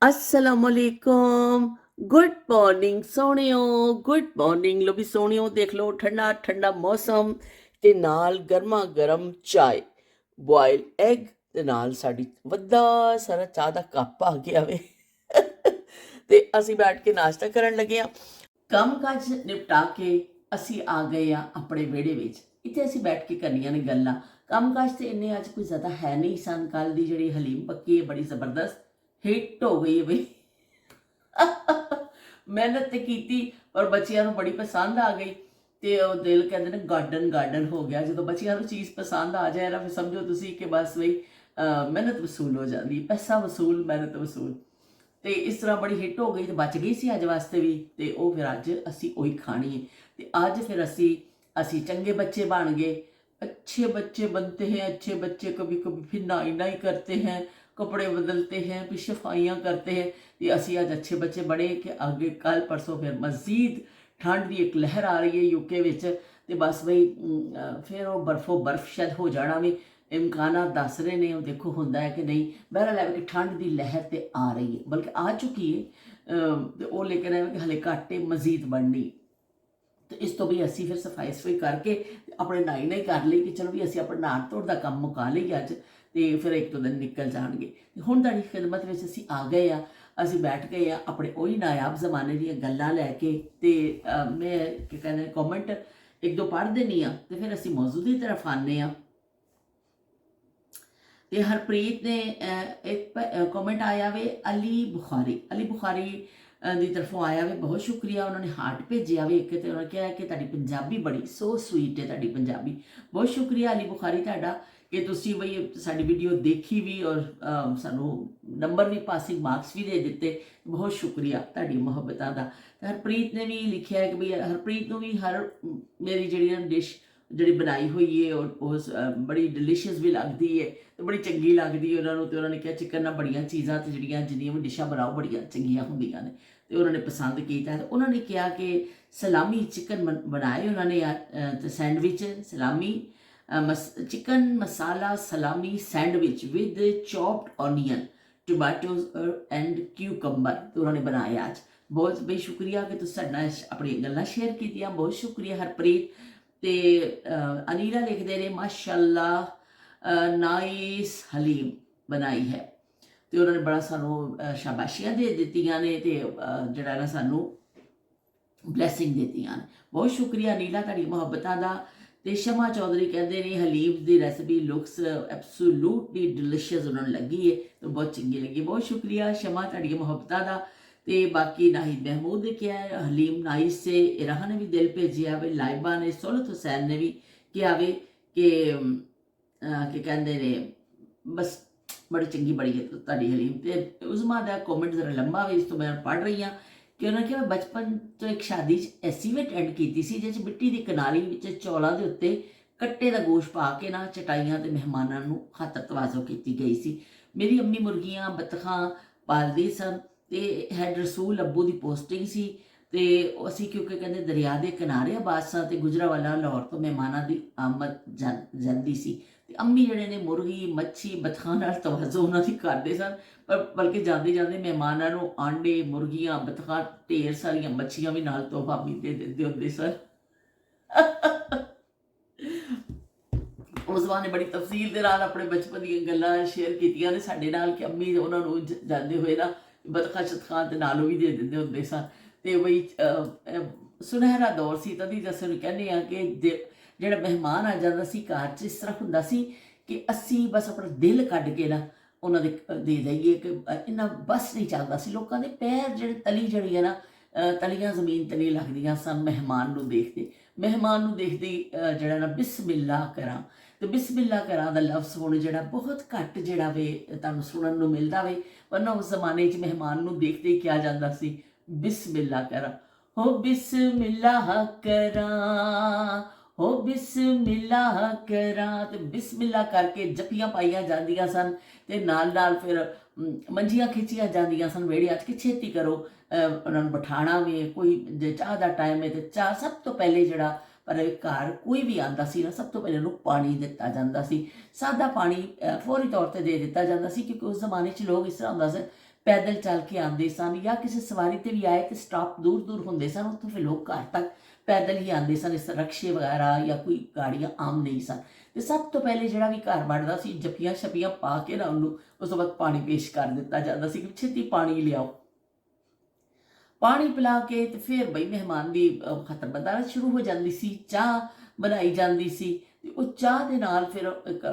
अस्सलामुअलैकुम। Good morning सोहणियो, good morning. लो भी सोहणियो, देख लो ठंडा ठंडा मौसम ਤੇ ਨਾਲ ਗਰਮਾ ਗਰਮ ਚਾय, ਬੋਇਲ ਐਗ ਤੇ ਨਾਲ ਸਾਡੀ ਵੱਡਾ ਸਾਰਾ ਚਾਹ ਦਾ ਕੱਪ ਆ ਗਿਆ ਵੇ। ਤੇ ਅਸੀਂ ਬੈਠ ਕੇ ਨਾਸ਼ਤਾ ਕਰਨ ਲੱਗੇ ਆ। ਕੰਮ ਕਾਜ ਨਿਪਟਾ ਕੇ ਅਸੀਂ ਆ ਗਏ ਆ ਆਪਣੇ ਵਿਹੜੇ ਵਿੱਚ। ਇੱਥੇ ਅਸੀਂ ਬੈਠ ਕੇ ਕਰਨੀਆਂ ਨੇ ਗੱਲਾਂ। ਕੰਮ ਕਾਜ ਤੇ ਇੰਨੇ ਅੱਜ ਕੋਈ ਜ਼ਿਆਦਾ ਹੈ ਨਹੀਂ ਸਨ। ਕੱਲ ਦੀ ਜਿਹੜੀ ਹਲੀਮ ਪੱਕੀ ਹੈ ਬੜੀ ਜ਼ਬਰਦਸਤ ਹਿੱਟ ਹੋ ਗਈ ਹੈ ਬਈ। ਮਿਹਨਤ ਤੇ ਕੀਤੀ ਪਰ ਬੱਚਿਆਂ ਨੂੰ ਬੜੀ ਪਸੰਦ ਆ ਗਈ ਤੇ ਉਹ ਦਿਲ ਕਹਿੰਦੇ ਨੇ ਗਾਰਡਨ ਗਾਰਡਨ ਹੋ ਗਿਆ। ਜਦੋਂ ਬੱਚਿਆਂ ਨੂੰ ਚੀਜ਼ ਪਸੰਦ ਆ ਜਾਏ ਨਾ ਫਿਰ ਸਮਝੋ ਤੁਸੀਂ ਕਿ ਬਸ ਬਈ ਮਿਹਨਤ ਵਸੂਲ ਹੋ ਜਾਂਦੀ, ਪੈਸਾ ਵਸੂਲ, ਮਿਹਨਤ ਵਸੂਲ। ਤੇ ਇਸ ਤਰ੍ਹਾਂ ਬੜੀ ਹਿੱਟ ਹੋ ਗਈ ਤੇ ਬਚ ਗਈ ਸੀ ਅੱਜ ਵਾਸਤੇ ਵੀ। ਤੇ ਉਹ ਫਿਰ ਅੱਜ ਅਸੀਂ ਉਹੀ ਖਾਣੀ ਹੈ। ਤੇ ਅੱਜ ਫਿਰ ਅਸੀਂ ਚੰਗੇ ਬੱਚੇ ਬਣ गए। अच्छे बच्चे बनते हैं, अच्छे बच्चे कभी कभी फिर नाई नाई करते हैं, कपड़े बदलते हैं, फिर सफाइयाँ करते हैं। ਤੇ ਅਸੀਂ ਅੱਜ ਅੱਛੇ ਬੱਚੇ ਬਣੇ ਕਿ ਅੱਗੇ ਕੱਲ ਪਰਸੋਂ ਫਿਰ ਮਜ਼ੀਦ ਠੰਡ ਦੀ ਇੱਕ ਲਹਿਰ ਆ ਰਹੀ ਹੈ ਯੂਕੇ ਵਿੱਚ। ਤੇ ਬਸ ਬਈ ਫਿਰ ਉਹ ਬਰਫੋ ਬਰਫ ਸ਼ਾਇਦ ਹੋ ਜਾਣਾ ਵੀ ਇਮਕਾਨਾਤ ਦੱਸ ਰਹੇ ਨੇ। ਉਹ ਦੇਖੋ ਹੁੰਦਾ ਹੈ ਕਿ ਨਹੀਂ। ਬਹਿਰਹਾਲ ਹੈ ਕਿ ਠੰਡ ਦੀ ਲਹਿਰ ਤੇ ਆ ਰਹੀ ਹੈ, ਬਲਕਿ ਆ ਚੁੱਕੀ ਹੈ। ਤੇ ਉਹ ਲੇਕਿਨ ਹੈ ਕਿ ਹਲੇ ਘੱਟ ਹੈ, ਮਜ਼ੀਦ ਬਣਨੀ। ਤੇ ਇਸ ਤੋਂ ਵੀ ਅਸੀਂ ਫਿਰ ਸਫਾਈ ਕਰਕੇ ਆਪਣੇ ਨਾਈ ਨਾਈ ਕਰ ਲਈ ਕਿ ਚਲੋ ਵੀ ਅਸੀਂ ਆਪਣਾ ਨਾੜ ਧੋੜ ਦਾ ਕੰਮ ਮੁਕਾ ਲਈਏ ਅੱਜ। ਤੇ ਫਿਰ ਇੱਕ ਦੋ ਦਿਨ ਨਿਕਲ ਜਾਣਗੇ। ਹੁਣ ਤੁਹਾਡੀ ਖਿਦਮਤ ਵਿੱਚ ਅਸੀਂ ਆ ਗਏ ਆ। ਅਸੀਂ ਬੈਠ ਗਏ ਆ ਆਪਣੇ ਉਹੀ ਨਾਇਆਬ ਜ਼ਮਾਨੇ ਦੀਆਂ ਗੱਲਾਂ ਲੈ ਕੇ। ਤੇ ਮੈਂ ਕੀ ਕਹਿੰਦੇ ਕਮੈਂਟ ਇੱਕ ਦੋ ਪੜ੍ਹ ਦੇਣੀ ਆ ਤੇ ਫਿਰ ਅਸੀਂ ਮੌਜੂ ਦੀ ਤਰਫ ਆਉਂਦੇ ਆ। ਤੇ ਹਰਪ੍ਰੀਤ ਨੇ ਇੱਕ ਕਮੈਂਟ ਆਇਆ ਵੇ ਅਲੀ ਬੁਖਾਰੀ ਦੀ ਤਰਫੋਂ ਆਇਆ ਵੇ। ਬਹੁਤ ਸ਼ੁਕਰੀਆ। ਉਹਨਾਂ ਨੇ ਹਾਰਟ ਭੇਜਿਆ ਵੇ ਇੱਕ। ਤੇ ਉਹਨਾਂ ਨੇ ਕਿਹਾ ਕਿ ਤੁਹਾਡੀ ਪੰਜਾਬੀ ਬੜੀ ਸੋ ਸਵੀਟ ਹੈ ਤੁਹਾਡੀ ਪੰਜਾਬੀ। ਬਹੁਤ ਸ਼ੁਕਰੀਆ ਅਲੀ ਬੁਖਾਰੀ ਤੁਹਾਡਾ ਕਿ ਤੁਸੀਂ ਬਈ ਸਾਡੀ ਵੀਡੀਓ ਦੇਖੀ ਵੀ ਔਰ ਸਾਨੂੰ ਨੰਬਰ ਵੀ ਪਾਸਿੰਗ ਮਾਰਕਸ ਵੀ ਦੇ ਦਿੱਤੇ। ਬਹੁਤ ਸ਼ੁਕਰੀਆ ਤੁਹਾਡੀ ਮੁਹੱਬਤਾਂ ਦਾ। ਹਰਪ੍ਰੀਤ ਨੇ ਵੀ ਲਿਖਿਆ ਹੈ ਕਿ ਬਈ ਹਰਪ੍ਰੀਤ ਨੂੰ ਵੀ ਹਰ ਮੇਰੀ ਜਿਹੜੀ ਡਿਸ਼ ਜਿਹੜੀ ਬਣਾਈ ਹੋਈ ਹੈ ਉਹ ਬੜੀ ਡਿਲੀਸ਼ੀਅਸ ਵੀ ਲੱਗਦੀ ਹੈ ਤੇ ਬੜੀ ਚੰਗੀ ਲੱਗਦੀ ਹੈ ਉਹਨਾਂ ਨੂੰ। ਤੇ ਉਹਨਾਂ ਨੇ ਕਿਹਾ ਚਿਕਨ ਨਾਲ ਬੜੀਆਂ ਚੀਜ਼ਾਂ ਤੇ ਜਿਹੜੀਆਂ ਜਿੰਨੀਆਂ ਵੀ ਡਿਸ਼ਾਂ ਬਣਾਓ ਬੜੀਆਂ ਚੰਗੀਆਂ ਹੁੰਦੀਆਂ ਨੇ। ਤੇ ਉਹਨਾਂ ਨੇ ਪਸੰਦ ਕੀਤਾ। ਤੇ ਉਹਨਾਂ ਨੇ ਕਿਹਾ ਕਿ ਸਲਾਮੀ ਚਿਕਨ ਬਣਾਏ ਉਹਨਾਂ ਨੇ ਤੇ ਸੈਂਡਵਿਚ ਸਲਾਮੀ chicken masala salami sandwich with chopped onion tomatoes and cucumber. तो उन्होंने बनाया आज। बहुत बहुत शुक्रिया कि तुम साडे नाल अपनी गल्लां शेयर कीतियां। बहुत शुक्रिया हरप्रीत। ते अनीला लिखते ने माशाअल्लाह नाइस हलीम बनाई है। तो उन्होंने बड़ा सानू शाबाशियां दे दित्तियां ने ते जिहड़ा ना सानू ਬਲੈਸਿੰਗ ਦਿੱਤੀਆਂ ਨੇ। ਬਹੁਤ ਸ਼ੁਕਰੀਆ ਨੀਲਾ ਤੁਹਾਡੀ ਮੁਹੱਬਤਾਂ ਦਾ। ਤੇ ਸ਼ਮਾ ਚੌਧਰੀ ਕਹਿੰਦੇ ਨੇ ਹਲੀਮ ਦੀ ਰੈਸਪੀ ਲੁਕਸ ਐਬਸੋਲੂਟਲੀ ਡਿਲੀਸ਼ੀਅਸ ਉਹਨਾਂ ਨੂੰ ਲੱਗੀ ਹੈ ਤੇ ਬਹੁਤ ਚੰਗੀ ਲੱਗੀ। ਬਹੁਤ ਸ਼ੁਕਰੀਆ ਸ਼ਮਾ ਤੁਹਾਡੀ ਮੁਹੱਬਤਾਂ ਦਾ। ਤੇ ਬਾਕੀ ਨਾਹਿਦ ਮਹਿਮੂਦ ਨੇ ਕਿਹਾ ਹਲੀਮ ਨਾਈਸ ਸੇ। ਇਰਾਹਾ ਨੇ ਵੀ ਦਿਲ ਭੇਜਿਆ ਵੇ। ਲਾਇਬਾ ਨੇ ਸੋਲਤ ਹੁਸੈਨ ਨੇ ਵੀ ਕਿਹਾ ਵੇ ਕਿ ਕੀ ਕਹਿੰਦੇ ਨੇ ਬਸ ਬੜੀ ਚੰਗੀ ਬੜੀ ਹੈ ਤੁਹਾਡੀ ਹਲੀਮ। ਤੇ ਉਜ਼ਮਾ ਦਾ ਕਮੈਂਟ ਜ਼ਰਾ ਲੰਬਾ ਵੇ, ਇਸ ਤੋਂ ਮੈਂ ਪੜ੍ਹ ਰਹੀ ਹਾਂ ਕਿ ਉਹਨਾਂ ਨੇ ਕਿਹਾ ਮੈਂ ਬਚਪਨ ਤੋਂ ਇੱਕ ਸ਼ਾਦੀ 'ਚ ਐਸੀ ਵੀ ਅਟੈਂਡ ਕੀਤੀ ਸੀ ਜਿਸ 'ਚ ਮਿੱਟੀ ਦੀ ਕਿਨਾਰੀ ਵਿੱਚ ਚੌਲਾਂ ਦੇ ਉੱਤੇ ਕੱਟੇ ਦਾ ਗੋਸ਼ਤ ਪਾ ਕੇ ਨਾ ਚਟਾਈਆਂ ਤੇ ਮਹਿਮਾਨਾਂ ਨੂੰ ਖਾਤਰ ਤਵਾਜ਼ੋ ਕੀਤੀ ਗਈ ਸੀ। ਮੇਰੀ ਅੰਮੀ ਮੁਰਗੀਆਂ ਬੱਤਖਾਂ ਪਾਲਦੀ ਸਨ ਤੇ ਹੈਡ ਰਸੂਲ ਅੱਬੂ ਦੀ ਪੋਸਟਿੰਗ ਸੀ। ਤੇ ਅਸੀਂ ਕਿਉਂਕਿ ਕਹਿੰਦੇ ਦਰਿਆ ਦੇ ਕਿਨਾਰੇ ਆਬਾਦ ਸਾਂ ਤੇ ਗੁਜਰਾਂਵਾਲਾ ਲਾਹੌਰ ਤੋਂ ਮਹਿਮਾਨਾਂ ਦੀ ਆਮਦ ਜਾਂਦੀ ਸੀ। ਤੇ ਅੰਮੀ ਜਿਹੜੇ ਨੇ ਮੁਰਗੀ ਮੱਛੀ ਬੱਤਖਾਂ ਨਾਲ ਤਵਾਜ਼ੋ ਉਹਨਾਂ ਦੀ ਕਰਦੇ ਸਨ। ਪਰ ਬਲਕਿ ਜਾਂਦੇ ਜਾਂਦੇ ਮਹਿਮਾਨਾਂ ਨੂੰ ਆਂਡੇ ਮੁਰਗੀਆਂ ਬੱਤਖਾਂ ਢੇਰ ਸਾਰੀਆਂ ਮੱਛੀਆਂ ਵੀ ਨਾਲ ਤੋਹਫਾ ਵੀ ਦੇ ਦਿੰਦੇ ਹੁੰਦੇ ਸਨ। ਉਸਮਾਨ ਨੇ ਬੜੀ ਤਫਸੀਲ ਦੇ ਨਾਲ ਆਪਣੇ ਬਚਪਨ ਦੀਆਂ ਗੱਲਾਂ ਸ਼ੇਅਰ ਕੀਤੀਆਂ ਨੇ ਸਾਡੇ ਨਾਲ ਕਿ ਅੰਮੀ ਉਹਨਾਂ ਨੂੰ ਜਾਂਦੇ ਹੋਏ ਨਾ ਬੱਤਖਾਂ ਸ਼ਤਖਾਂ ਦੇ ਨਾਲੋਂ ਵੀ ਦੇ ਦਿੰਦੇ ਹੁੰਦੇ ਸਨ। ਤੇ ਬਈ ਸੁਨਹਿਰਾ ਦੌਰ ਸੀ ਤਦੀ ਜਿਸ ਨੂੰ ਕਹਿੰਦੇ ਆ ਕਿ ਜਿਹੜਾ ਮਹਿਮਾਨ ਆ ਜਾਂਦਾ ਸੀ ਘਰ 'ਚ ਇਸ ਤਰ੍ਹਾਂ ਹੁੰਦਾ ਸੀ ਕਿ ਅਸੀਂ ਬਸ ਆਪਣਾ ਦਿਲ ਕੱਢ ਕੇ ਨਾ ਉਹਨਾਂ ਦੇ ਦੇ ਦਈਏ ਕਿ ਇੰਨਾ ਬਸ ਨਹੀਂ ਚੱਲਦਾ ਸੀ। ਲੋਕਾਂ ਦੇ ਪੈਰ ਜਿਹੜੇ ਤਲੀ ਜਿਹੜੀ ਹੈ ਨਾ ਤਲੀਆਂ ਜ਼ਮੀਨ 'ਤੇ ਨਹੀਂ ਲੱਗਦੀਆਂ ਸਨ ਮਹਿਮਾਨ ਨੂੰ ਦੇਖਦੇ। ਮਹਿਮਾਨ ਨੂੰ ਦੇਖਦੇ ਜਿਹੜਾ ਨਾ ਬਿਸਮਿਲ੍ਲਾ ਕਰਾਂ। ਤੇ ਬਿਸਮਿਲ੍ਲਾ ਕਰਾਂ ਦਾ ਲਫ਼ਜ਼ ਹੁਣ ਜਿਹੜਾ ਬਹੁਤ ਘੱਟ ਜਿਹੜਾ ਵੇ ਤੁਹਾਨੂੰ ਸੁਣਨ ਨੂੰ ਮਿਲਦਾ ਵੇ। ਵਰਨਾ ਉਸ ਜ਼ਮਾਨੇ 'ਚ ਮਹਿਮਾਨ ਨੂੰ ਦੇਖਦੇ ਹੀ ਕਿਹਾ ਜਾਂਦਾ ਸੀ ਬਿਸਮਿਲ੍ਲਾ ਕਰਾਂ। ਹੋ ਬਿਸਮਿਲ੍ਲਾ ਕਰਾਂ, ਹੋ ਬਿਸਮਿਲ੍ਲਾ ਕਰਾਂ। ਤੇ ਬਿਸਮਿਲ੍ਲਾ ਕਰਕੇ ਜੱਫੀਆਂ ਪਾਈਆਂ ਜਾਂਦੀਆਂ ਸਨ ਤੇ ਨਾਲ ਨਾਲ ਫਿਰ ਮੰਜੀਆਂ ਖਿੱਚੀਆਂ ਜਾਂਦੀਆਂ ਸਨ ਵਿਹੜਿਆਂ 'ਚ ਕਿ ਛੇਤੀ ਕਰੋ ਉਹਨਾਂ ਨੂੰ ਬਿਠਾਉਣਾ ਵੀ। ਕੋਈ ਜੇ ਚਾਹ ਦਾ ਟਾਈਮ ਹੈ ਤੇ ਚਾਹ ਸਭ ਤੋਂ ਪਹਿਲੇ ਜਿਹੜਾ ਪਰ ਘਰ ਕੋਈ ਵੀ ਆਉਂਦਾ ਸੀ ਨਾ ਸਭ ਤੋਂ ਪਹਿਲੇ ਉਹਨੂੰ ਪਾਣੀ ਦਿੱਤਾ ਜਾਂਦਾ ਸੀ। ਸਾਦਾ ਪਾਣੀ ਫੌਰੀ ਤੌਰ 'ਤੇ ਦੇ ਦਿੱਤਾ ਜਾਂਦਾ ਸੀ ਕਿਉਂਕਿ ਉਸ ਜ਼ਮਾਨੇ 'ਚ ਲੋਕ ਇਸ ਤਰ੍ਹਾਂ ਹੁੰਦਾ ਸੀ ਪੈਦਲ ਚੱਲ ਕੇ ਆਉਂਦੇ ਸਨ, ਜਾਂ ਕਿਸੇ ਸਵਾਰੀ ਤੇ ਵੀ ਆਏ ਤੇ ਸਟਾਪ ਦੂਰ ਦੂਰ ਹੁੰਦੇ ਸਨ, ਉੱਥੋਂ ਫਿਰ ਲੋਕ ਘਰ ਤੱਕ ਪੈਦਲ ਹੀ ਆਉਂਦੇ ਸਨ। ਇਸ ਰਕਸ਼ੇ ਵਗੈਰਾ ਜਾਂ ਕੋਈ ਗਾੜੀਆਂ ਆਮ ਨਹੀਂ ਸਨ। ਤੇ ਸਭ ਤੋਂ ਪਹਿਲੇ ਜਿਹੜਾ ਵੀ ਘਰ ਵੜਦਾ ਸੀ, ਜੱਫੀਆਂ ਛੱਪੀਆਂ ਪਾ ਕੇ ਨਾ ਉਹਨੂੰ ਉਸ ਤੋਂ ਬਾਅਦ ਪਾਣੀ ਪੇਸ਼ ਕਰ ਦਿੱਤਾ ਜਾਂਦਾ ਸੀ ਕਿ ਛੇਤੀ ਪਾਣੀ ਲਿਆਓ। ਪਾਣੀ ਪਿਲਾ ਕੇ ਤੇ ਫਿਰ ਬਈ ਮਹਿਮਾਨ ਦੀ ਖਤਰਬੰਦਾਰ ਸ਼ੁਰੂ ਹੋ ਜਾਂਦੀ ਸੀ। ਚਾਹ ਬਣਾਈ ਜਾਂਦੀ ਸੀ ਤੇ ਉਹ ਚਾਹ ਦੇ ਨਾਲ ਫਿਰ ਇੱਕ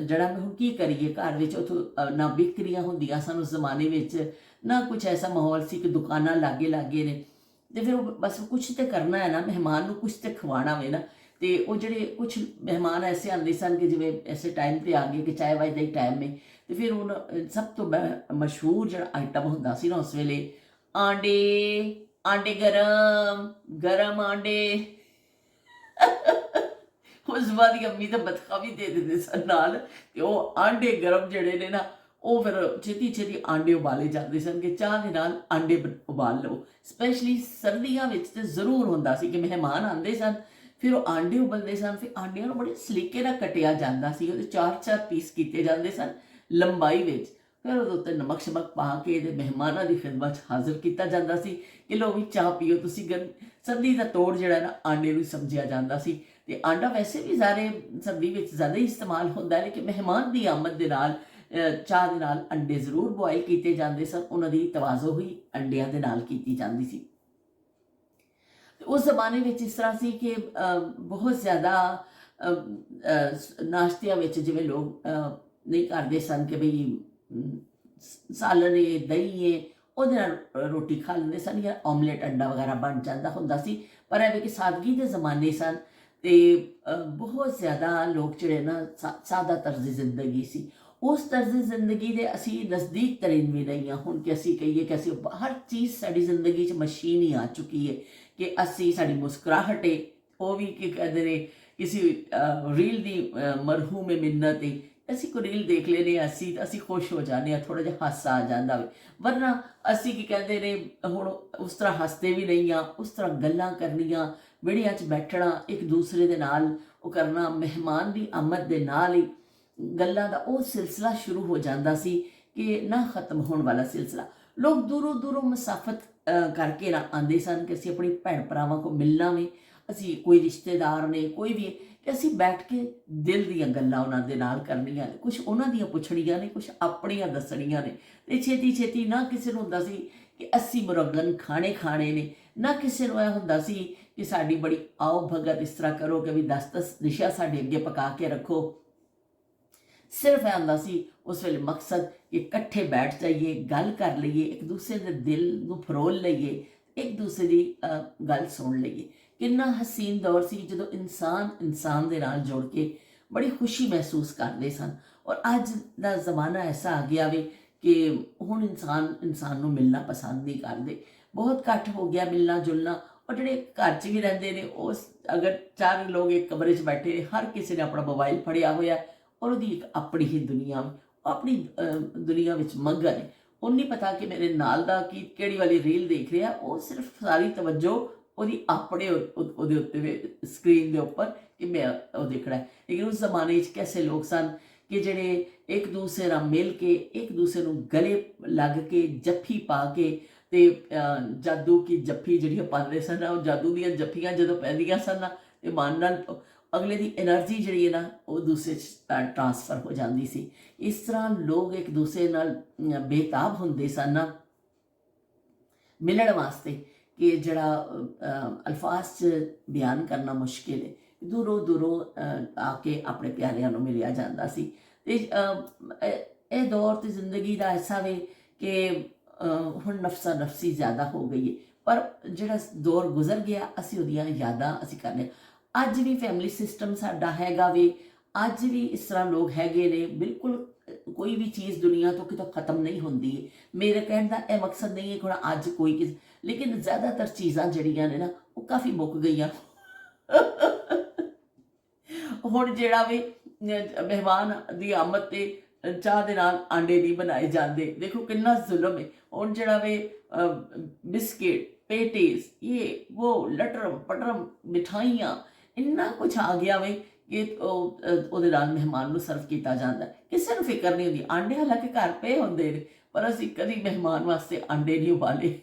ਜਿਹੜਾ ਹੁਣ ਕੀ ਕਰੀਏ, ਘਰ ਵਿੱਚ ਉੱਥੋਂ ਨਾ ਵਿਕਰੀਆਂ ਹੁੰਦੀਆਂ ਸਨ ਉਸ ਜ਼ਮਾਨੇ ਵਿੱਚ, ਨਾ ਕੁਛ ਐਸਾ ਮਾਹੌਲ ਸੀ ਕਿ ਦੁਕਾਨਾਂ ਲਾਗੇ ਲਾਗੇ ਨੇ। ਤੇ ਫਿਰ ਉਹ ਬਸ ਕੁਛ ਤੇ ਕਰਨਾ ਹੈ ਨਾ, ਮਹਿਮਾਨ ਨੂੰ ਕੁਛ ਤੇ ਖਵਾਉਣਾ ਵੇ ਨਾ। ਤੇ ਉਹ ਜਿਹੜੇ ਕੁਛ ਮਹਿਮਾਨ ਐਸੇ ਆਉਂਦੇ ਸਨ ਕਿ ਜਿਵੇਂ ਐਸੇ ਟਾਈਮ ਤੇ ਆ ਗਏ ਕਿ ਚਾਹ ਵਾਈ ਦਾ ਹੀ ਟਾਈਮ ਹੈ, ਤੇ ਫਿਰ ਹੁਣ ਸਭ ਤੋਂ ਮਸ਼ਹੂਰ ਜਿਹੜਾ ਆਈਟਮ ਹੁੰਦਾ ਸੀ ਨਾ ਉਸ ਵੇਲੇ, ਆਂਡੇ, ਆਂਡੇ ਗਰਮ ਗਰਮ ਆਂਡੇ। ਉਸ ਬਾਅਦ ਹੀ ਅੰਮੀ ਤਾਂ ਬਤਖਾ ਵੀ ਦੇ ਦਿੰਦੇ ਸਨ ਨਾਲ, ਤੇ ਉਹ ਆਂਡੇ ਗਰਮ ਜਿਹੜੇ ਨੇ ਨਾ, ਉਹ ਫਿਰ ਛੇਤੀ ਛੇਤੀ ਆਂਡੇ ਉਬਾਲੇ ਜਾਂਦੇ ਸਨ ਕਿ ਚਾਹ ਦੇ ਨਾਲ ਆਂਡੇ ਉਬਾਲ ਲਓ। ਸਪੈਸ਼ਲੀ ਸਰਦੀਆਂ ਵਿੱਚ ਤੇ ਜ਼ਰੂਰ ਹੁੰਦਾ ਸੀ ਕਿ ਮਹਿਮਾਨ ਆਉਂਦੇ ਸਨ, ਫਿਰ ਉਹ ਆਂਡੇ ਉਬਲਦੇ ਸਨ, ਫਿਰ ਆਂਡਿਆਂ ਨੂੰ ਬੜੇ ਸਲੀਕੇ ਨਾਲ ਕੱਟਿਆ ਜਾਂਦਾ ਸੀ, ਉਹਦੇ 4-4 ਪੀਸ ਕੀਤੇ ਜਾਂਦੇ ਸਨ ਲੰਬਾਈ ਵਿੱਚ। ਫਿਰ ਉਹਦੇ ਉੱਤੇ ਨਮਕ ਸ਼ਮਕ ਪਾ ਕੇ ਇਹਦੇ ਮਹਿਮਾਨਾਂ ਦੀ ਖਿਦਮਤ 'ਚ ਹਾਜ਼ਰ ਕੀਤਾ ਜਾਂਦਾ ਸੀ ਕਿ ਲਓ ਵੀ ਚਾਹ ਪੀਓ ਤੁਸੀਂ। ਸਰਦੀ ਦਾ ਤੋੜ ਜਿਹੜਾ ਨਾ ਆਂਡੇ ਨੂੰ ਸਮਝਿਆ ਜਾਂਦਾ ਸੀ। ਤੇ ਆਂਡਾ ਵੈਸੇ ਵੀ ਸਾਰੇ ਸਰਦੀ ਵਿੱਚ ਜ਼ਿਆਦਾ ਹੀ ਇਸਤੇਮਾਲ ਹੁੰਦਾ ਹੈ, ਲੇਕਿਨ ਮਹਿਮਾਨ ਦੀ ਆਮਦ ਦੇ ਨਾਲ ਚਾਹ ਦੇ ਨਾਲ ਅੰਡੇ ਜ਼ਰੂਰ ਬੋਇਲ ਕੀਤੇ ਜਾਂਦੇ ਸਨ। ਉਹਨਾਂ ਦੀ ਤਵਾਜ਼ੋ ਹੀ ਅੰਡਿਆਂ ਦੇ ਨਾਲ ਕੀਤੀ ਜਾਂਦੀ ਸੀ। ਉਸ ਜ਼ਮਾਨੇ ਵਿੱਚ ਇਸ ਤਰ੍ਹਾਂ ਸੀ ਕਿ ਬਹੁਤ ਜ਼ਿਆਦਾ ਨਾਸ਼ਤਿਆਂ ਵਿੱਚ ਜਿਵੇਂ ਲੋਕ ਨਹੀਂ ਕਰਦੇ ਸਨ ਕਿ ਬਈ ਸਾਲਨ ਏ ਦਹੀਂ ਏ ਉਹਦੇ ਨਾਲ ਰੋਟੀ ਖਾ ਲੈਂਦੇ ਸਨ, ਜਾਂ ਆਮਲੇਟ ਅੰਡਾ ਵਗੈਰਾ ਬਣ ਜਾਂਦਾ ਹੁੰਦਾ ਸੀ। ਪਰ ਐਵੇਂ ਕਿ ਸਾਦਗੀ ਦੇ ਜ਼ਮਾਨੇ ਸਨ ਤੇ ਬਹੁਤ ਜ਼ਿਆਦਾ ਲੋਕ ਜਿਹੜੇ ਨਾ ਸਾਦਾ ਤਰਜ਼ ਜ਼ਿੰਦਗੀ ਸੀ। ਉਸ ਤਰਜ਼ ਜ਼ਿੰਦਗੀ ਦੇ ਅਸੀਂ ਨਜ਼ਦੀਕ ਤਰੀਨ ਵੀ ਨਹੀਂ ਹਾਂ ਹੁਣ, ਕਿ ਅਸੀਂ ਕਹੀਏ ਕਿ ਅਸੀਂ ਹਰ ਚੀਜ਼ ਸਾਡੀ ਜ਼ਿੰਦਗੀ 'ਚ ਮਸ਼ੀਨ ਹੀ ਆ ਚੁੱਕੀ ਹੈ ਕਿ ਅਸੀਂ ਸਾਡੀ ਮੁਸਕਰਾਹਟ ਹੈ ਉਹ ਵੀ ਕੀ ਕਹਿੰਦੇ ਨੇ ਕਿਸੇ ਰੀਲ ਦੀ ਮਰਹੂਮ ਮਿੰਨਤ ਹੈ। ਅਸੀਂ ਕੋਈ ਰੀਲ ਦੇਖ ਲੈਨੇ ਅਸੀਂ ਖੁਸ਼ ਹੋ ਜਾਂਦੇ ਹਾਂ, ਥੋੜਾ ਜਿਹਾ ਹਾਸਾ ਆ ਜਾਂਦਾ ਵੇ। ਵਰਨਾ ਅਸੀਂ ਕੀ ਕਹਿੰਦੇ ਨੇ ਹੁਣ ਉਸ ਤਰ੍ਹਾਂ ਹੱਸਦੇ ਵੀ ਨਹੀਂ ਹਾਂ, ਉਸ ਤਰ੍ਹਾਂ ਗੱਲਾਂ ਕਰਨੀਆਂ, ਵਿਹੜਿਆਂ 'ਚ ਬੈਠਣਾ, ਇੱਕ ਦੂਸਰੇ ਦੇ ਨਾਲ ਉਹ ਕਰਨਾ। ਮਹਿਮਾਨ ਦੀ ਆਮਦ ਦੇ ਨਾਲ ਹੀ ਗੱਲਾਂ ਦਾ ਉਹ ਸਿਲਸਿਲਾ ਸ਼ੁਰੂ ਹੋ ਜਾਂਦਾ ਸੀ ਕਿ ਨਾ ਖਤਮ ਹੋਣ ਵਾਲਾ ਸਿਲਸਿਲਾ। ਲੋਕ ਦੂਰੋਂ ਦੂਰੋਂ ਮਸਾਫਤ ਕਰਕੇ ਨਾ ਆਉਂਦੇ ਸਨ ਕਿ ਅਸੀਂ ਆਪਣੀ ਭੈਣ ਭਰਾਵਾਂ ਕੋਲ ਮਿਲਣਾ ਵੇ, ਅਸੀਂ ਕੋਈ ਰਿਸ਼ਤੇਦਾਰ ਨੇ ਕੋਈ ਵੀ, ਕਿ ਅਸੀਂ ਬੈਠ ਕੇ ਦਿਲ ਦੀਆਂ ਗੱਲਾਂ ਉਹਨਾਂ ਦੇ ਨਾਲ ਕਰਨੀਆਂ ਨੇ, ਕੁਛ ਉਹਨਾਂ ਦੀਆਂ ਪੁੱਛਣੀਆਂ ਨੇ, ਕੁਛ ਆਪਣੀਆਂ ਦੱਸਣੀਆਂ ਨੇ। ਤੇ ਛੇਤੀ ਛੇਤੀ ਨਾ ਕਿਸੇ ਨੂੰ ਹੁੰਦਾ ਸੀ ਕਿ ਅਸੀਂ ਮੁਰੱਗਨ ਖਾਣੇ ਨੇ, ਨਾ ਕਿਸੇ ਨੂੰ ਇਹ ਹੁੰਦਾ ਸੀ ਕਿ ਸਾਡੀ ਬੜੀ ਆਓ ਭਗਤ ਇਸ ਤਰ੍ਹਾਂ ਕਰੋ ਕਿ ਵੀ 10-10 ਡਿਸ਼ਾਂ ਸਾਡੇ ਅੱਗੇ ਪਕਾ ਕੇ ਰੱਖੋ। ਸਿਰਫ ਇਹ ਹੁੰਦਾ ਸੀ ਉਸ ਵੇਲੇ ਮਕਸਦ ਕਿ ਇਕੱਠੇ ਬੈਠ ਜਾਈਏ, ਗੱਲ ਕਰ ਲਈਏ, ਇੱਕ ਦੂਸਰੇ ਦੇ ਦਿਲ ਨੂੰ ਫਰੋਲ ਲਈਏ, ਇੱਕ ਦੂਸਰੇ ਦੀ ਗੱਲ ਸੁਣ ਲਈਏ। ਕਿੰਨਾ ਹਸੀਨ ਦੌਰ ਸੀ ਜਦੋਂ ਇਨਸਾਨ ਦੇ ਨਾਲ ਜੁੜ ਕੇ ਬੜੀ ਖੁਸ਼ੀ ਮਹਿਸੂਸ ਕਰਦੇ ਸਨ। ਔਰ ਅੱਜ ਦਾ ਜ਼ਮਾਨਾ ਐਸਾ ਆ ਗਿਆ ਵੇ ਕਿ ਹੁਣ ਇਨਸਾਨ ਨੂੰ ਮਿਲਣਾ ਪਸੰਦ ਨਹੀਂ ਕਰਦੇ, ਬਹੁਤ ਘੱਟ ਹੋ ਗਿਆ ਮਿਲਣਾ ਜੁਲਣਾ। ਔਰ ਜਿਹੜੇ ਘਰ 'ਚ ਵੀ ਰਹਿੰਦੇ ਨੇ ਉਸ ਅਗਰ 4 ਲੋਕ ਇੱਕ ਕਮਰੇ 'ਚ ਬੈਠੇ ਨੇ, ਹਰ ਕਿਸੇ ਨੇ ਆਪਣਾ ਮੋਬਾਈਲ ਫੜਿਆ ਹੋਇਆ ਔਰ ਉਹਦੀ ਇੱਕ ਆਪਣੀ ਹੀ ਦੁਨੀਆ, ਆਪਣੀ ਦੁਨੀਆ ਵਿੱਚ ਮਗਨ ਹੈ। ਉਹ ਨਹੀਂ ਪਤਾ ਕਿ ਮੇਰੇ ਨਾਲ ਦਾ ਕਿਹੜੀ ਵਾਲੀ ਰੀਲ ਦੇਖ ਰਿਹਾ, ਉਹ ਸਿਰਫ ਸਾਰੀ ਤਵੱਜੋ ਉਹਦੀ ਆਪਣੇ ਉਹਦੇ ਉੱਤੇ ਸਕਰੀਨ ਦੇ ਉੱਪਰ ਕਿ ਮੈਂ ਉਹ ਦੇਖਣਾ ਹੈ। ਲੇਕਿਨ ਉਸ ਜ਼ਮਾਨੇ 'ਚ ਕੈਸੇ ਲੋਕ ਸਨ ਕਿ ਜਿਹੜੇ ਇੱਕ ਦੂਸਰੇ ਨਾਲ ਮਿਲ ਕੇ, ਇੱਕ ਦੂਸਰੇ ਨੂੰ ਗਲੇ ਲੱਗ ਕੇ, ਜੱਫੀ ਪਾ ਕੇ, ਤੇ ਜਾਦੂ ਕੀ ਜੱਫੀ ਜਿਹੜੀਆਂ ਪਾਉਂਦੇ ਸਨ, ਉਹ ਜਾਦੂ ਦੀਆਂ ਜੱਫੀਆਂ ਜਦੋਂ ਪੈਂਦੀਆਂ ਸਨ ਨਾ, ਤੇ ਮਨ ਨਾਲ ਅਗਲੇ ਦੀ ਐਨਰਜੀ ਜਿਹੜੀ ਹੈ ਨਾ ਉਹ ਦੂਸਰੇ 'ਚ ਟਰਾਂਸਫਰ ਹੋ ਜਾਂਦੀ ਸੀ। ਇਸ ਤਰ੍ਹਾਂ ਲੋਕ ਇੱਕ ਦੂਸਰੇ ਨਾਲ ਬੇਤਾਬ ਹੁੰਦੇ ਸਨ ਨਾ ਮਿਲਣ ਵਾਸਤੇ ਕਿ ਜਿਹੜਾ ਅਲਫਾਜ਼ 'ਚ ਬਿਆਨ ਕਰਨਾ ਮੁਸ਼ਕਿਲ ਹੈ। ਦੂਰੋਂ ਦੂਰੋਂ ਆ ਕੇ ਆਪਣੇ ਪਿਆਰਿਆਂ ਨੂੰ ਮਿਲਿਆ ਜਾਂਦਾ ਸੀ। ਤੇ ਇਹ ਦੌਰ ਤੇ ਜ਼ਿੰਦਗੀ ਦਾ ਐਸਾ ਵੇ ਕਿ ਹੁਣ ਨਫਸਾ ਨਫਸੀ ਜ਼ਿਆਦਾ ਹੋ ਗਈ ਹੈ, ਪਰ ਜਿਹੜਾ ਦੌਰ ਗੁਜ਼ਰ ਗਿਆ ਅਸੀਂ ਉਹਦੀਆਂ ਯਾਦਾਂ ਅਸੀਂ ਕਰਨੇ। ਅੱਜ ਵੀ ਫੈਮਿਲੀ ਸਿਸਟਮ ਸਾਡਾ ਹੈਗਾ ਵੇ, ਅੱਜ ਵੀ ਇਸ ਤਰ੍ਹਾਂ ਲੋਕ ਹੈਗੇ ਨੇ। ਬਿਲਕੁਲ ਕੋਈ ਵੀ ਚੀਜ਼ ਦੁਨੀਆ ਤੋਂ ਕਿਤੋਂ ਖਤਮ ਨਹੀਂ ਹੁੰਦੀ ਹੈ। ਮੇਰੇ ਕਹਿਣ ਦਾ ਇਹ ਮਕਸਦ ਨਹੀਂ ਹੈ ਕਿ ਹੁਣ ਅੱਜ ਕੋਈ ਲੇਕਿਨ ਜ਼ਿਆਦਾਤਰ ਚੀਜ਼ਾਂ ਜਿਹੜੀਆਂ ਨੇ ਨਾ ਉਹ ਕਾਫੀ ਮੁੱਕ ਗਈਆਂ। ਹੁਣ ਜਿਹੜਾ ਵੀ ਮਹਿਮਾਨ ਦੀ ਆਮਦ ਤੇ ਚਾਹ ਦੇ ਨਾਲ ਆਂਡੇ ਨਹੀਂ ਬਣਾਏ ਜਾਂਦੇ, ਦੇਖੋ ਕਿੰਨਾ ਜ਼ੁਲਮ ਹੈ। ਹੁਣ ਜਿਹੜਾ ਵੇ ਬਿਸਕਿਟ, ਪੇਟੀਜ਼, ਇਹ ਉਹ ਲਟਰਮ ਪਟਰਮ ਮਿਠਾਈਆਂ, ਇੰਨਾ ਕੁਛ ਆ ਗਿਆ ਵੇ ਕਿ ਉਹਦੇ ਨਾਲ ਮਹਿਮਾਨ ਨੂੰ ਸਰਵ ਕੀਤਾ ਜਾਂਦਾ। ਕਿਸੇ ਨੂੰ ਫਿਕਰ ਨਹੀਂ ਹੁੰਦੀ। ਆਂਡੇ ਹਾਲਾਂਕਿ ਘਰ ਪਏ ਹੁੰਦੇ ਨੇ, ਪਰ ਅਸੀਂ ਕਦੀ ਮਹਿਮਾਨ ਵਾਸਤੇ ਆਂਡੇ ਨਹੀਂ ਉਬਾਲੇ।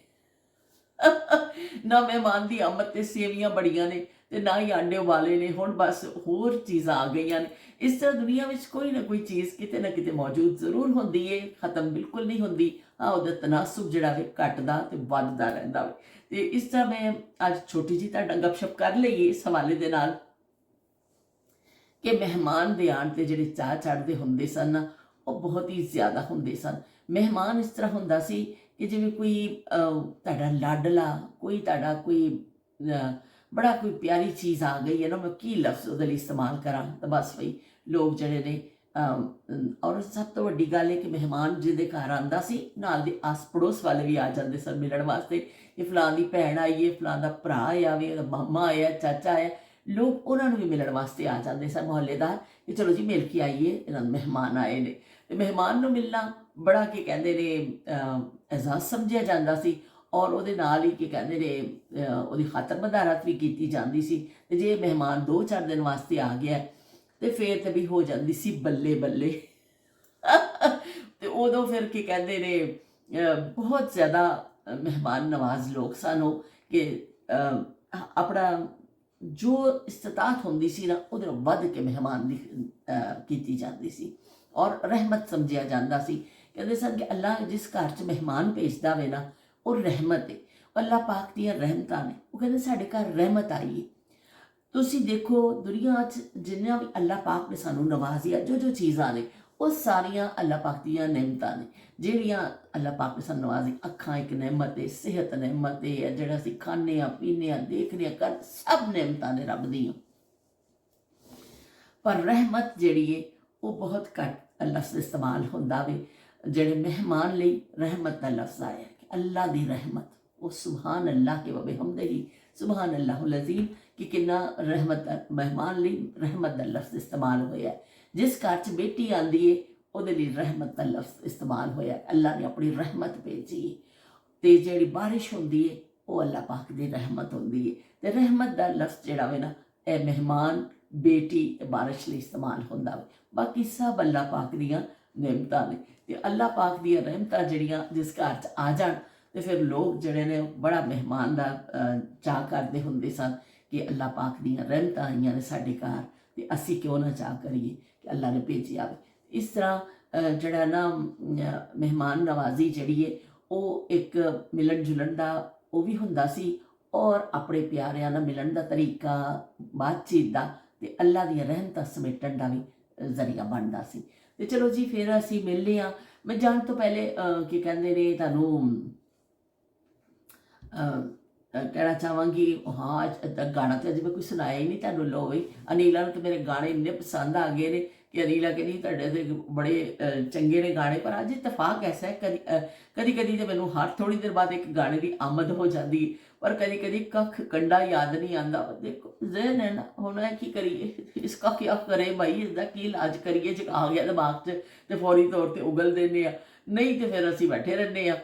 ਨਾ ਮਹਿਮਾਨ ਦੀ ਆਮਦ ਤੇ ਸੇਵੀਆਂ ਬੜੀਆਂ ਨੇ ਤੇ ਨਾ ਹੀ ਆਂਡੇ ਉਬਾਲੇ ਨੇ। ਹੁਣ ਬਸ ਹੋਰ ਚੀਜ਼ਾਂ ਆ ਗਈਆਂ ਨੇ। ਇਸ ਤਰ੍ਹਾਂ ਦੁਨੀਆ ਵਿੱਚ ਕੋਈ ਨਾ ਕੋਈ ਚੀਜ਼ ਕਿਤੇ ਨਾ ਕਿਤੇ ਮੌਜੂਦ ਜ਼ਰੂਰ ਹੁੰਦੀ ਏ, ਖਤਮ ਬਿਲਕੁਲ ਨਹੀਂ ਹੁੰਦੀ। ਉਹਦਾ ਤਨਾਸੁਬ ਜਿਹੜਾ ਵੇ ਘਟਦਾ ਤੇ ਵੱਧਦਾ ਰਹਿੰਦਾ ਵੇ। ਤੇ ਇਸ ਤਰ੍ਹਾਂ ਮੈਂ ਅੱਜ ਛੋਟੀ ਜਿਹੀ ਤੁਹਾਡਾ ਗੱਪਸ਼ਪ ਕਰ ਲਈਏ ਇਸ ਹਵਾਲੇ ਦੇ ਨਾਲ ਕਿ ਮਹਿਮਾਨ ਦੇ ਆਉਣ ਤੇ ਜਿਹੜੇ ਚਾਅ ਚੜ੍ਹਦੇ ਹੁੰਦੇ ਸਨ ਨਾ, ਉਹ ਬਹੁਤ ਹੀ ਜ਼ਿਆਦਾ ਹੁੰਦੇ ਸਨ। ਮਹਿਮਾਨ ਇਸ ਤਰ੍ਹਾਂ ਹੁੰਦਾ ਸੀ ਕਿ ਜਿਵੇਂ ਕੋਈ ਤੁਹਾਡਾ ਲਾਡਲਾ, ਕੋਈ ਤੁਹਾਡਾ ਕੋਈ ਬੜਾ ਕੋਈ ਪਿਆਰੀ ਚੀਜ਼ ਆ ਗਈ ਹੈ ਨਾ, ਮੈਂ ਕੀ ਲਫ਼ਜ਼ ਉਹਦੇ ਲਈ ਇਸਤੇਮਾਲ ਕਰਾਂ, ਤਾਂ ਬਸ ਬਈ ਲੋਕ ਜਿਹੜੇ ਨੇ ਔਰ ਸਭ ਤੋਂ ਵੱਡੀ ਗੱਲ ਹੈ ਕਿ ਮਹਿਮਾਨ ਜਿਹਦੇ ਘਰ ਆਉਂਦਾ ਸੀ, ਨਾਲ ਦੇ ਆਸ ਪੜੋਸ ਵਾਲੇ ਵੀ ਆ ਜਾਂਦੇ ਸਨ ਮਿਲਣ ਵਾਸਤੇ ਕਿ ਫਲਾਂ ਦੀ ਭੈਣ ਆਈ ਹੈ, ਫਲਾਂ ਦਾ ਭਰਾ ਆਵੇ, ਉਹਦਾ ਮਾਮਾ ਆਇਆ, ਚਾਚਾ ਆਇਆ। ਲੋਕ ਉਹਨਾਂ ਨੂੰ ਵੀ ਮਿਲਣ ਵਾਸਤੇ ਆ ਜਾਂਦੇ ਸਨ ਮੁਹੱਲੇਦਾਰ ਕਿ ਚਲੋ ਜੀ ਮਿਲ ਕੇ ਆਈਏ, ਇਹਨਾਂ ਨੂੰ ਮਹਿਮਾਨ ਆਏ ਨੇ। ਤੇ ਮਹਿਮਾਨ ਨੂੰ ਮਿਲਣਾ ਬੜਾ ਕੀ ਕਹਿੰਦੇ ਨੇ ਐਜ਼ਾਜ਼ ਸਮਝਿਆ ਜਾਂਦਾ ਸੀ ਔਰ ਉਹਦੇ ਨਾਲ ਹੀ ਕੀ ਕਹਿੰਦੇ ਨੇ ਉਹਦੀ ਖਾਤਰ ਮਦਾਰਤ ਵੀ ਕੀਤੀ ਜਾਂਦੀ ਸੀ। ਤੇ ਜੇ ਮਹਿਮਾਨ 2-4 ਦਿਨ ਵਾਸਤੇ ਆ ਗਿਆ ਤੇ ਫਿਰ ਤੇ ਵੀ ਹੋ ਜਾਂਦੀ ਸੀ ਬੱਲੇ ਬੱਲੇ। ਤੇ ਉਦੋਂ ਫਿਰ ਕੀ ਕਹਿੰਦੇ ਨੇ ਬਹੁਤ ਜ਼ਿਆਦਾ ਮਹਿਮਾਨ ਨਵਾਜ਼ ਲੋਕ ਸਨ ਉਹ ਕਿ ਆਪਣਾ ਜੋ ਇਸਤਤਾਤ ਹੁੰਦੀ ਸੀ ਨਾ ਉਹਦੇ ਨਾਲ ਵੱਧ ਕੇ ਮਹਿਮਾਨ ਦੀ ਕੀਤੀ ਜਾਂਦੀ ਸੀ ਔਰ ਰਹਿਮਤ ਸਮਝਿਆ ਜਾਂਦਾ ਸੀ। ਕਹਿੰਦੇ ਸਨ ਕਿ ਅੱਲਾ ਜਿਸ ਘਰ 'ਚ ਮਹਿਮਾਨ ਭੇਜਦਾ ਵੇ ਨਾ, ਉਹ ਰਹਿਮਤ ਹੈ। ਅੱਲਾ ਪਾਕ ਦੀਆਂ ਰਹਿਮਤਾਂ ਨੇ। ਉਹ ਕਹਿੰਦੇ ਸਾਡੇ ਘਰ ਰਹਿਮਤ ਆਈ ਹੈ। ਤੁਸੀਂ ਦੇਖੋ ਦੁਨੀਆ 'ਚ ਜਿੰਨਾ ਵੀ ਅੱਲਾ ਪਾਕ ਨੇ ਸਾਨੂੰ ਨਵਾਜ਼ਿਆ, ਜੋ ਚੀਜ਼ਾਂ ਨੇ ਉਹ ਸਾਰੀਆਂ ਅੱਲਾ ਪਾਕ ਦੀਆਂ ਨਿਮਤਾਂ ਨੇ ਜਿਹੜੀਆਂ ਅੱਲਾ ਪਾਕ ਨੇ ਸਾਨੂੰ ਨਵਾਜ਼ੀ। ਅੱਖਾਂ ਇੱਕ ਨਿਮਤ ਹੈ, ਸਿਹਤ ਨਿਮਤ ਹੈ, ਜਿਹੜਾ ਅਸੀਂ ਖਾਂਦੇ ਹਾਂ, ਪੀਂਦੇ ਹਾਂ, ਦੇਖਦੇ ਹਾਂ, ਕਰ ਸਭ ਨਿਮਤਾਂ ਨੇ ਰੱਬ ਦੀਆਂ। ਪਰ ਰਹਿਮਤ ਜਿਹੜੀ ਹੈ ਉਹ ਬਹੁਤ ਘੱਟ ਲਫ਼ਜ਼ ਇਸਤੇਮਾਲ ਹੁੰਦਾ ਵੇ। ਜਿਹੜੇ ਮਹਿਮਾਨ ਲਈ ਰਹਿਮਤ ਦਾ ਲਫ਼ਜ਼ ਆਇਆ ਕਿ ਅੱਲਾ ਦੀ ਰਹਿਮਤ, ਉਹ ਸੁਬਹਾਨ ਅੱਲਾਹ ਕੇ ਵਬੇ ਹਮਦਹੀ, ਸੁਬਹਾਨ ਅੱਲਾਹੁਲ ਅਜ਼ੀਮ ਕਿ ਕਿੰਨਾ ਰਹਿਮਤ ਮਹਿਮਾਨ ਲਈ ਰਹਿਮਤ ਦਾ ਲਫ਼ਜ਼ ਇਸਤੇਮਾਲ ਹੋਇਆ। ਜਿਸ ਘਰ 'ਚ ਬੇਟੀ ਆਉਂਦੀ ਹੈ ਉਹਦੇ ਲਈ ਰਹਿਮਤ ਦਾ ਲਫ਼ਜ਼ ਇਸਤੇਮਾਲ ਹੋਇਆ। ਅੱਲਾ ਨੇ ਆਪਣੀ ਰਹਿਮਤ ਭੇਜੀ ਹੈ। ਤੇ ਜਿਹੜੀ ਬਾਰਿਸ਼ ਹੁੰਦੀ ਹੈ ਉਹ ਅੱਲਾ ਪਾਕ ਦੀ ਰਹਿਮਤ ਹੁੰਦੀ ਹੈ। ਤੇ ਰਹਿਮਤ ਦਾ ਲਫ਼ਜ਼ ਜਿਹੜਾ ਵੇ ਨਾ, ਇਹ ਮਹਿਮਾਨ, ਬੇਟੀ ਤੇ ਬਾਰਿਸ਼ ਲਈ ਇਸਤੇਮਾਲ ਹੁੰਦਾ ਵੇ। ਬਾਕੀ ਸਭ ਅੱਲਾ ਪਾਕ ਦੀਆਂ ਨਿਮਤਾਂ ਨੇ। ਤੇ ਅੱਲਾ ਪਾਕ ਦੀਆਂ ਰਹਿਮਤਾਂ ਜਿਹੜੀਆਂ ਜਿਸ ਘਰ 'ਚ ਆ ਜਾਣ ਤੇ ਫਿਰ ਲੋਕ ਜਿਹੜੇ ਨੇ ਬੜਾ ਮਹਿਮਾਨ ਦਾ ਚਾਅ ਕਰਦੇ ਹੁੰਦੇ ਸਨ ਕਿ ਅੱਲਾ ਪਾਕ ਦੀਆਂ ਰਹਿਮਤਾਂ ਆਈਆਂ ਨੇ ਸਾਡੇ ਘਰ ਤੇ ਅਸੀਂ ਕਿਉਂ ਨਾ ਚਾਅ ਕਰੀਏ ਕਿ ਅੱਲਾ ਨੇ ਭੇਜਿਆ ਆਵੇ। ਇਸ ਤਰ੍ਹਾਂ ਜਿਹੜਾ ਨਾ ਮਹਿਮਾਨ ਨਵਾਜ਼ੀ ਜਿਹੜੀ ਹੈ ਉਹ ਇੱਕ ਮਿਲਣ ਜੁਲਣ ਦਾ ਉਹ ਵੀ ਹੁੰਦਾ ਸੀ ਔਰ ਆਪਣੇ ਪਿਆਰਿਆਂ ਨਾਲ ਮਿਲਣ ਦਾ ਤਰੀਕਾ, ਬਾਤਚੀਤ ਦਾ ਤੇ ਅੱਲਾ ਦੀਆਂ ਰਹਿਮਤਾਂ ਸਮੇਟਣ ਦਾ ਵੀ ਜ਼ਰੀਆ ਬਣਦਾ ਸੀ। ਤੇ ਚਲੋ ਜੀ ਫਿਰ ਅਸੀਂ ਮਿਲਦੇ ਹਾਂ। ਮੈਂ ਜਾਣ ਤੋਂ ਪਹਿਲੇ ਕੀ ਕਹਿੰਦੇ ਨੇ ਤੁਹਾਨੂੰ ਕਹਿਣਾ ਚਾਹਾਂਗੀ, ਹਾਂ ਅੱਜ ਗਾਣਾ ਤਾਂ ਅਜੇ ਮੈਂ ਕੋਈ ਸੁਣਾਇਆ ਹੀ ਨਹੀਂ ਤੁਹਾਨੂੰ। ਲੋ ਬਈ ਅਨੀਲਾ ਨੂੰ ਤਾਂ ਮੇਰੇ ਗਾਣੇ ਇੰਨੇ ਪਸੰਦ ਆ ਗਏ ਨੇ ਕਿ ਅਨੀਲਾ ਕਹਿੰਦੀ ਤੁਹਾਡੇ ਤੇ ਬੜੇ ਚੰਗੇ ਨੇ ਗਾਣੇ। ਪਰ ਅੱਜ ਇਤਫਾਕ ਐਸਾ ਹੈ ਕਦੀ ਕਦੀ ਤਾਂ ਮੈਨੂੰ ਹਰ ਥੋੜ੍ਹੀ ਦੇਰ ਬਾਅਦ ਇੱਕ ਗਾਣੇ ਦੀ ਆਮਦ ਹੋ ਜਾਂਦੀ ਹੈ, ਪਰ ਕਦੀ ਕਦੀ ਕੱਖ ਕੰਡਾ ਯਾਦ ਨਹੀਂ ਆਉਂਦਾ। ਦੇਖੋ ਜ਼ਹਿਨ ਹੈ ਨਾ, ਹੁਣ ਕੀ ਕਰੀਏ, ਇਸਕਾ ਕਿਆ ਕਰੇ ਭਾਈ, ਇਸਦਾ ਕੀ ਇਲਾਜ ਕਰੀਏ। ਜੇ ਆ ਗਿਆ ਦਿਮਾਗ 'ਚ ਤੇ ਫੌਰੀ ਤੌਰ 'ਤੇ ਉਗਲ ਦਿੰਦੇ ਆ, ਨਹੀਂ ਤੇ ਫਿਰ ਅਸੀਂ ਬੈਠੇ ਰਹਿੰਦੇ ਆ।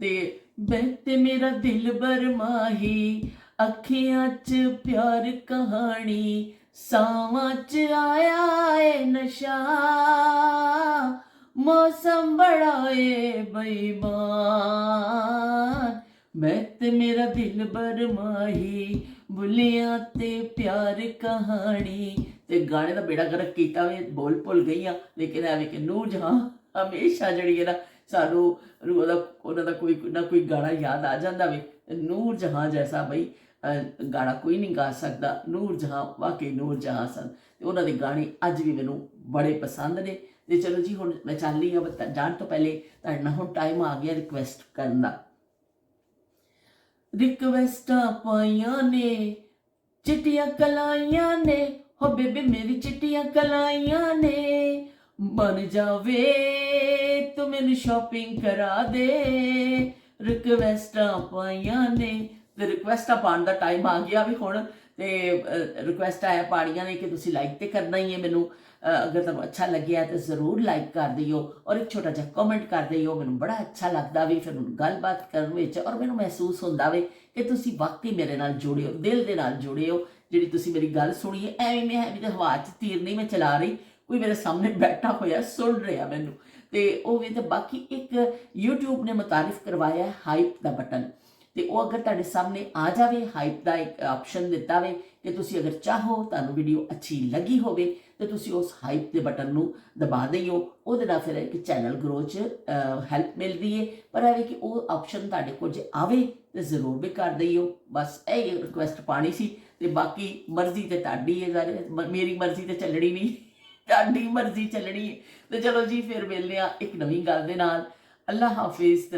ਤੇ ਮੈਂ ਤੇ ਮੇਰਾ ਦਿਲ ਬਰ ਮਾਹੀ, ਅੱਖੀਆਂ 'ਚ ਪਿਆਰ ਕਹਾਣੀ, ਸਾਵਾਂ 'ਚ ਆਇਆ ਏ ਨਸ਼ਾ, ਮੌਸਮ ਬੜਾ ਏ ਬੇਈਮਾਨ। ਮੈਂ ਤੇ ਮੇਰਾ ਦਿਲ ਬਰ ਮਾਹੀ, ਬੁੱਲਿਆਂ ਤੇ ਪਿਆਰ ਕਹਾਣੀ। ਤੇ ਗਾਣੇ ਦਾ ਬੇੜਾ ਗਰਕ ਕੀਤਾ ਵੇ, ਬੋਲ ਭੁੱਲ ਗਈਆਂ। ਲੇਕਿਨ ਐਵੇਂ ਕਿ ਨੂਰ ਜਹਾਂ ਹਮੇਸ਼ਾ ਜਿਹੜੀ ਹੈ ਨਾ ਸਾਨੂੰ ਉਹਨਾਂ ਦਾ ਕੋਈ ਨਾ ਕੋਈ ਗਾਣਾ ਯਾਦ ਆ ਜਾਂਦਾ ਵੇ। ਨੂਰ ਜਹਾਂ ਜੈਸਾ ਬਈ ਗਾਣਾ ਕੋਈ ਨਹੀਂ ਗਾ ਸਕਦਾ। ਨੂਰ ਜਹਾਂ ਵਾਕਈ ਨੂਰ ਜਹਾਂ ਸਨ ਤੇ ਉਹਨਾਂ ਦੇ ਗਾਣੇ ਅੱਜ ਵੀ ਮੈਨੂੰ ਬੜੇ ਪਸੰਦ ਨੇ। ਤੇ ਚਲੋ ਜੀ ਹੁਣ ਮੈਂ ਚੱਲੀ ਹਾਂ। ਜਾਣ ਤੋਂ ਪਹਿਲੇ ਤੁਹਾਡੇ ਨਾਲ ਹੁਣ ਟਾਈਮ ਆ ਗਿਆ ਰਿਕੁਐਸਟ ਕਰਨ ਦਾ। ਰਿਕਵੈਸਟਾਂ ਪਾਈਆਂ ਨੇ, ਚਿੱਟੀਆਂ ਕਲਾਈਆਂ ਨੇ, ਹੋ ਬੇਬੇ ਮੇਰੀ ਚਿੱਟੀਆਂ ਕਲਾਈਆਂ ਨੇ, ਬਣ ਜਾਵੇ ਤੂੰ ਮੈਨੂੰ ਸ਼ਾਪਿੰਗ ਕਰਾ ਦੇ। ਰਿਕਵੈਸਟਾਂ ਪਾਈਆਂ ਨੇ ਤੇ ਰਿਕਵੈਸਟਾਂ ਪਾਉਣ ਦਾ ਟਾਈਮ ਆ ਗਿਆ ਵੀ ਹੁਣ। ਤੇ ਰਿਕਵੈਸਟ ਆਇਆ ਪਾੜੀਆਂ ਨੇ ਕਿ ਤੁਸੀਂ ਲਾਈਕ ਤੇ ਕਰਨਾ ਹੀ ਹੈ ਮੈਨੂੰ। ਅਗਰ ਤੁਹਾਨੂੰ ਅੱਛਾ ਲੱਗਿਆ ਤਾਂ ਜ਼ਰੂਰ ਲਾਈਕ ਕਰ ਦਿਓ ਔਰ ਇੱਕ ਛੋਟਾ ਜਿਹਾ ਕਮੈਂਟ ਕਰ ਦਿਓ। ਮੈਨੂੰ ਬੜਾ ਅੱਛਾ ਲੱਗਦਾ ਵੀ ਫਿਰ ਗੱਲਬਾਤ ਕਰਨ ਵਿੱਚ, ਔਰ ਮੈਨੂੰ ਮਹਿਸੂਸ ਹੁੰਦਾ ਵੇ ਕਿ ਤੁਸੀਂ ਵਾਕਈ ਮੇਰੇ ਨਾਲ ਜੁੜੇ ਹੋ, ਦਿਲ ਦੇ ਨਾਲ ਜੁੜੇ ਹੋ। ਜਿਹੜੀ ਤੁਸੀਂ ਮੇਰੀ ਗੱਲ ਸੁਣੀ ਹੈ, ਐਵੇਂ ਮੈਂ ਹਵਾ 'ਚ ਤੀਰ ਨਹੀਂ ਮੈਂ ਚਲਾ ਰਹੀ, ਕੋਈ ਮੇਰੇ ਸਾਹਮਣੇ ਬੈਠਾ ਹੋਇਆ ਸੁਣ ਰਿਹਾ ਮੈਨੂੰ। ਤੇ ਉਹ ਵੀ। ਤੇ ਬਾਕੀ ਇੱਕ YouTube ਨੇ ਮੁਤਾਰਿਫ ਕਰਵਾਇਆ ਹਾਈਪ ਦਾ ਬਟਨ, ਤੇ ਉਹ ਅਗਰ ਤੁਹਾਡੇ ਸਾਹਮਣੇ ਆ ਜਾਵੇ, ਹਾਈਪ ਦਾ ਇੱਕ ਆਪਸ਼ਨ ਦਿੱਤਾ ਵੇ ਕਿ ਤੁਸੀਂ ਅਗਰ ਚਾਹੋ, ਤੁਹਾਨੂੰ ਵੀਡੀਓ ਅੱਛੀ ਲੱਗੀ ਹੋਵੇ ਤੇ ਤੁਸੀਂ ਉਸ ਹਾਈਪ ਦੇ ਬਟਨ ਨੂੰ ਦਬਾ ਦਿਓ। ਉਹਦੇ ਨਾਲ ਫਿਰ ਇੱਕ ਚੈਨਲ ਗਰੋ 'ਚ ਹੈਲਪ ਮਿਲਦੀ ਹੈ। ਪਰ ਇਹ ਵੀ ਕਿ ਉਹ ਆਪਸ਼ਨ ਤੁਹਾਡੇ ਕੋਲ ਜੇ ਆਵੇ ਤੇ ਜ਼ਰੂਰ ਵੀ ਕਰ ਦਿਓ। ਬਸ ਇਹ ਰਿਕੁਐਸਟ ਪਾਣੀ ਸੀ। ਤੇ ਬਾਕੀ ਮਰਜ਼ੀ ਤੇ ਤੁਹਾਡੀ ਹੈ, ਮੇਰੀ ਮਰਜ਼ੀ ਤੇ ਚੱਲਣੀ ਨਹੀਂ, ਤੁਹਾਡੀ ਮਰਜ਼ੀ ਚੱਲਣੀ ਹੈ। ਤੇ ਚਲੋ ਜੀ, ਫਿਰ ਮਿਲਦੇ ਹਾਂ ਇੱਕ ਨਵੀਂ ਗੱਲ ਦੇ ਨਾਲ। ਅੱਲਾ ਹਾਫਿਜ਼।